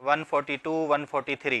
142-143,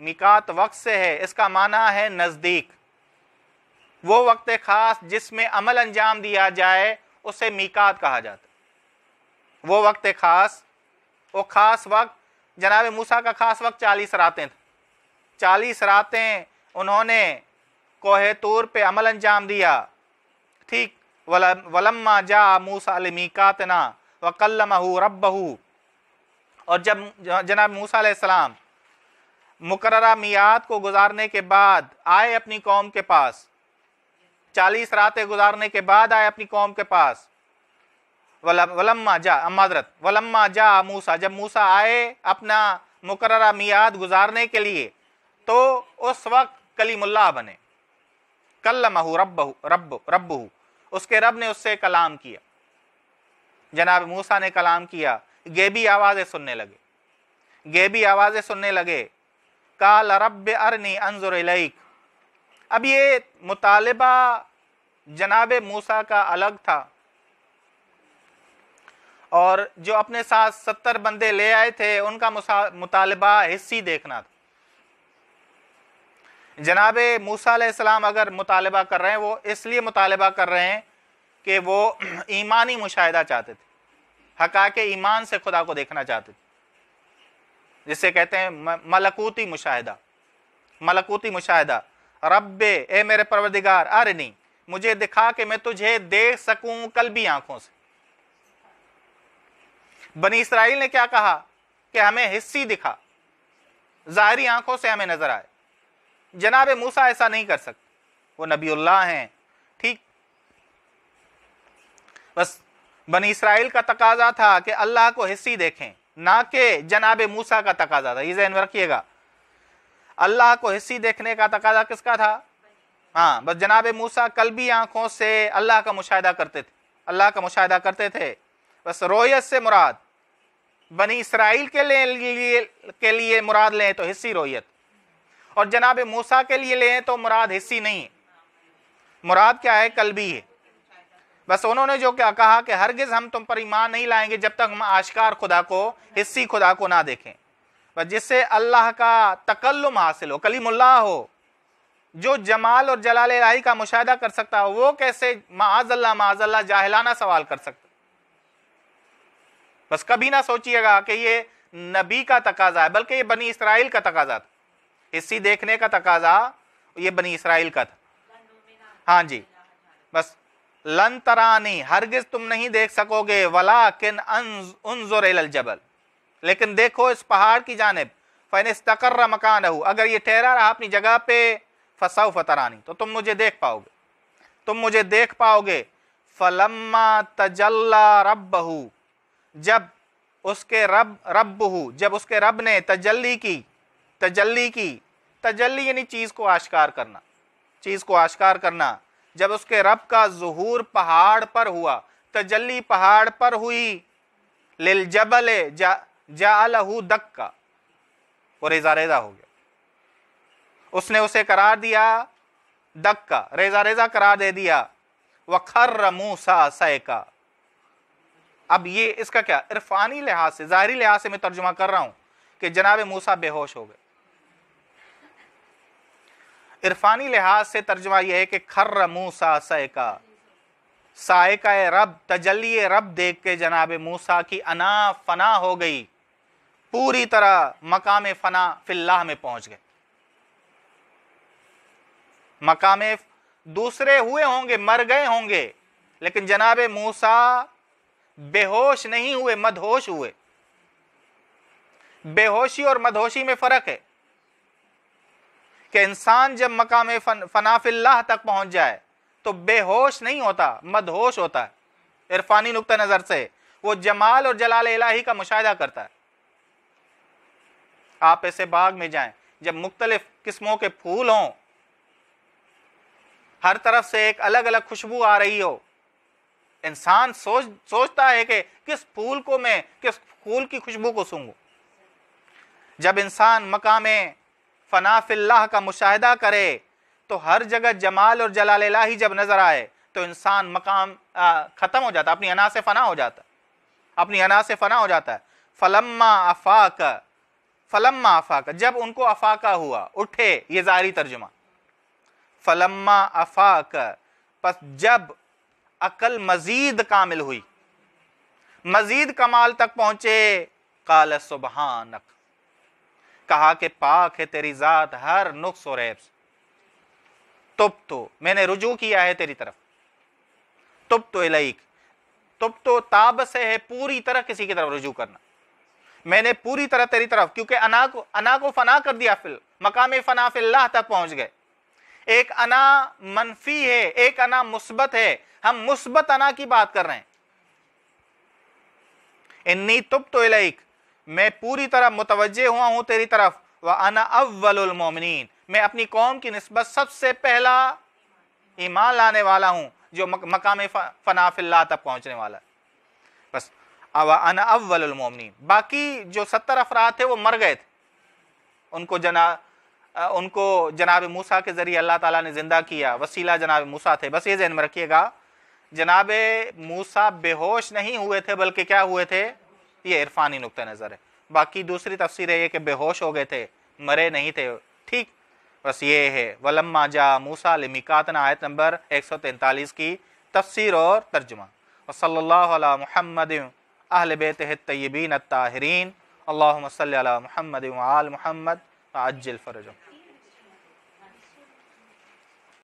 میقات وقت سے ہے، اس کا معنی ہے نزدیک، وہ وقت خاص جس میں عمل انجام دیا جائے اسے میقات کہا جاتا ہے۔ وہ وقت خاص، وہ خاص وقت، جناب موسیٰ کا خاص وقت 40 راتیں تھیں، 40 راتیں انہوں نے کوہ طور پہ عمل انجام دیا، ٹھیک۔ وَلَمَّا جَاءَ مُوسَىٰ لِمِيقَاتِنَا وَكَلَّمَهُ رَبَّهُ، اور جب جناب موسیٰ علیہ السلام مقررہ میعاد کو گزارنے کے بعد آئے اپنی قوم کے پاس، 40 راتیں گزارنے کے بعد آئے اپنی قوم کے پاس، وَلَمَّا جَاءَ مُوسَىٰ، جب موسیٰ آئے اپنا مقررہ میعاد گزارنے کے لیے تو اس وقت کلیم اللہ بنے، کلمہ ربہ، اس کے رب نے اس سے کلام کیا، جناب موسیٰ نے کلام کیا، غیبی آوازیں سننے لگے، غیبی آوازیں سننے لگے، قال رب ارنی انظر الیک۔ اب یہ مطالبہ جناب موسیٰ کا الگ تھا، اور جو اپنے ساتھ 70 بندے لے آئے تھے ان کا مطالبہ حصی دیکھنا تھا۔ جناب موسیٰ علیہ السلام اگر مطالبہ کر رہے ہیں وہ اس لیے مطالبہ کر رہے ہیں کہ وہ ایمانی مشاہدہ چاہتے تھے، حقائق ایمان سے خدا کو دیکھنا چاہتے تھے، جسے کہتے ہیں ملکوتی مشاہدہ، ملکوتی مشاہدہ۔ رب اے میرے پروردگار، ارنی، مجھے دکھا کہ میں تجھے دیکھ سکوں قلبی آنکھوں سے۔ بنی اسرائیل نے کیا کہا کہ ہمیں حصی دکھا، ظاہری آنکھوں سے ہمیں نظر آئے۔ جناب موسیٰ ایسا نہیں کر سکتے، وہ نبی اللہ ہیں، ٹھیک۔ بس بنی اسرائیل کا تقاضا تھا کہ اللہ کو حصی دیکھیں، نہ کہ جناب موسیٰ کا تقاضا تھا، یہ ذہن میں رکھیے گا۔ اللہ کو حصی دیکھنے کا تقاضا کس کا تھا؟ ہاں، بس جناب موسیٰ قلبی آنکھوں سے اللہ کا مشاہدہ کرتے تھے، اللہ کا مشاہدہ کرتے تھے۔ بس رؤیت سے مراد بنی اسرائیل کے لیے مراد لیں تو حصی رؤیت، اور جناب موسیٰ کے لیے لیں تو مراد حصی نہیں ہے، مراد کیا ہے؟ قلبی ہے۔ بس انہوں نے جو کیا کہا کہ ہرگز ہم تم پر ایمان نہیں لائیں گے جب تک ہم آشکار خدا کو، حصی خدا کو نہ دیکھیں۔ بس جس سے اللہ کا تکلم حاصل ہو، کلیم اللہ ہو، جو جمال اور جلال الہی کا مشاہدہ کر سکتا ہو، وہ کیسے معاذ اللہ جاہلانہ سوال کر سکتا؟ بس کبھی نہ سوچئے گا کہ یہ نبی کا تقاضا ہے، بلکہ یہ بنی اسرائیل کا تقاضا تھا، حصی دیکھنے کا تقاضا یہ بنی اسرائیل کا تھا۔ ہاں جی، بس لن ترانی، ہرگز تم نہیں دیکھ سکو گے، ولیکن انظر الی الجبل، لیکن دیکھو اس پہاڑ کی جانب، فإن استقر مکانہ، اگر یہ ٹھہرا رہا اپنی جگہ پہ، فسوف ترانی، تو تم مجھے دیکھ پاؤ گے، تم مجھے دیکھ پاؤ گے۔ فلما تجلی ربہ، جب اس کے جب اس کے رب نے تجلی کی، تجلی یعنی چیز کو آشکار کرنا، چیز کو آشکار کرنا۔ جب اس کے رب کا ظہور پہاڑ پر ہوا، تجلی پہاڑ پر ہوئی، للجبل جعلہ دکا، وہ ریزہ ریزہ ہو گیا، اس نے اسے قرار دیا دکا، ریزہ ریزہ قرار دے دیا۔ وَخَرَّ مُوسَىٰ صَعِقًا، اب یہ اس کا کیا عرفانی لحاظ سے، ظاہری لحاظ سے میں ترجمہ کر رہا ہوں کہ جناب موسیٰ بے ہوش ہو گئے، عرفانی لحاظ سے ترجمہ یہ ہے کہ خر موسیٰ صعقا، صاعقہ رب، تجلی رب دیکھ کے جناب موسیٰ کی انا فنا ہو گئی، پوری طرح مقام فنا فی اللہ میں پہنچ گئے۔ مقام دوسرے ہوئے ہوں گے، مر گئے ہوں گے، لیکن جناب موسیٰ بے ہوش نہیں ہوئے، مدہوش ہوئے۔ بے ہوشی اور مدہوشی میں فرق ہے کہ انسان جب مقام فنا فی اللہ تک پہنچ جائے تو بے ہوش نہیں ہوتا، مدہوش ہوتا ہے۔ عرفانی نقطہ نظر سے وہ جمال اور جلال الہی کا مشاہدہ کرتا ہے۔ آپ ایسے باغ میں جائیں جب مختلف قسموں کے پھول ہوں، ہر طرف سے ایک الگ الگ خوشبو آ رہی ہو، انسان سوچتا ہے کہ کس پھول کی خوشبو کو سونگوں۔ جب انسان مقام فنا فی اللہ کا مشاہدہ کرے تو ہر جگہ جمال اور جلال الہی جب نظر آئے تو انسان مقام ختم ہو جاتا، اپنی انا سے فنا ہو جاتا، اپنی انا سے فنا ہو جاتا ہے۔ فلما افاق، فلما افاق، جب ان کو افاقہ ہوا، اٹھے، یہ ظاہری ترجمہ، فلما افاق، پس جب عقل مزید کامل ہوئی، مزید کمال تک پہنچے، قال سبحانک، کہا کہ پاک ہے تیری ذات ہر نقص اور عیب سے، تبتو، میں نے رجوع کیا ہے تیری طرف، تبتو الیک، تبتو تاب سے ہے پوری طرح کسی کی طرف رجوع کرنا، میں نے پوری طرح تیری طرف، کیونکہ انا کو فنا کر دیا، مقام فنا فی اللہ تک پہنچ گئے، ایک انا منفی ہے، ایک انا مثبت ہے، ہم مثبت انا کی بات کر رہے ہیں، انی تبت الیک، میں پوری طرح متوجہ ہوا ہوں تیری طرف، وانا اول المؤمنین، میں اپنی قوم کی نسبت سب سے پہلا ایمان لانے والا ہوں جو مقام فنا فی اللہ تک پہنچنے والا ہے، بس وانا اول المؤمنین، باقی جو 70 افراد تھے وہ مر گئے تھے، ان کو جناب موسیٰ کے ذریعے اللہ تعالیٰ نے زندہ کیا، وسیلہ جناب موسیٰ تھے، بس یہ ذہن میں رکھیے گا، جناب موسیٰ بے ہوش نہیں ہوئے تھے بلکہ کیا ہوئے تھے، یہ عرفانی نقطہ نظر ہے، باقی دوسری تفسیر ہے یہ کہ بے ہوش ہو گئے تھے، مرے نہیں تھے، ٹھیک، بس یہ ہے وَلَمَّا جَاءَ مُوسَىٰ لِمِيقَاتِنَا آیت نمبر 143 کی تفسیر اور ترجمہ، وصلی اللہ علی محمد اہل بیتہ الطیبین الطاہرین، اللہم صلی علی محمد وآل محمد وعجل فرجہم۔